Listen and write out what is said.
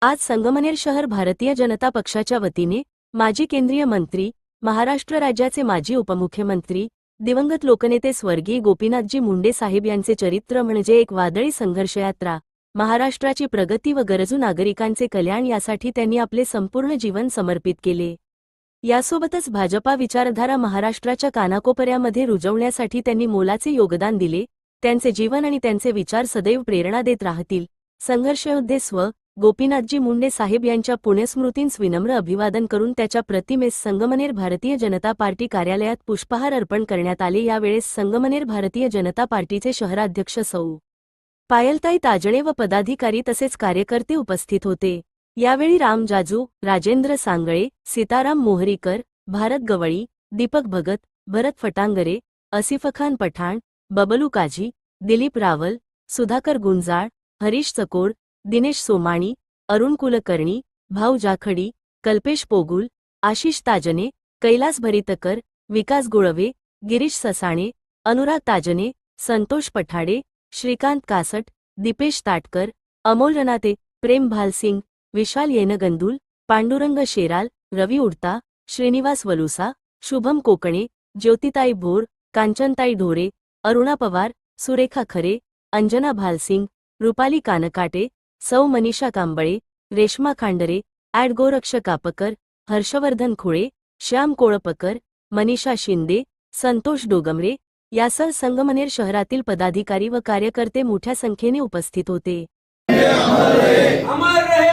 आज संगमनेर शहर भारतीय जनता पक्षाच्या वतीने माजी केंद्रीय मंत्री, महाराष्ट्र राज्याचे माजी उपमुख्यमंत्री, दिवंगत लोकनेते स्वर्गीय गोपीनाथजी मुंडे साहेब यांचे चरित्र म्हणजे एक वादळी संघर्षयात्रा, महाराष्ट्राची प्रगती व गरजू नागरिकांचे कल्याण यासाठी त्यांनी आपले संपूर्ण जीवन समर्पित केले। यासोबतच भाजपा विचारधारा महाराष्ट्राच्या कानाकोपऱ्यामध्ये रुजवण्यासाठी त्यांनी मोलाचे योगदान दिले। त्यांचे जीवन आणि त्यांचे विचार सदैव प्रेरणा देत राहतील। संघर्षयोद्धे स्व. गोपीनाथजी मुंडे साहेब यांच्या पुण्यस्मृतींस विनम्र अभिवादन करून त्याच्या प्रतिमेस संगमनेर भारतीय जनता पार्टी कार्यालयात पुष्पहार अर्पण करण्यात आले। यावेळेस संगमनेर भारतीय जनता पार्टीचे शहराध्यक्ष सौ. पायलताई ताजणे व पदाधिकारी तसेच कार्यकर्ते उपस्थित होते। यावेळी राम जाजू, राजेंद्र सांगळे, सीताराम मोहरीकर, भारत गवळी, दीपक भगत, भरत फटांगरे, आसिफखान पठाण, बबलू काझी, दिलीप रावल, सुधाकर गुंजाळ, हरीश चकोर, दिनेश सोमाणी, अरुण कुलकर्णी, भाऊ जाखडी, कल्पेश पोगुल, आशिष ताजने, कैलास भरितकर, विकास गुळवे, गिरीश ससाणे, अनुराग ताजने, संतोष पठाडे, श्रीकांत कासट, दीपेश ताटकर, अमोल रनाते, प्रेम भालसिंग, विशाल येनगंदुल, पांडुरंग शेराल, रवी उडता, श्रीनिवास वलुसा, शुभम कोकणे, ज्योतिताई भोर, कांचनताई ढोरे, अरुणा पवार, सुरेखा खरे, अंजना भालसिंग, रुपाली कानकाटे, सौ मनीषा कांबळे, रेश्मा खांडरे, गोरक्ष कापकर, हर्षवर्धन खुळे, श्याम कोळपकर, मनीषा शिंदे, संतोष डोगमरे यासह संगमनेर शहरातील पदाधिकारी व कार्यकर्ते मोठ्या संख्येने उपस्थित होते। अमर रहे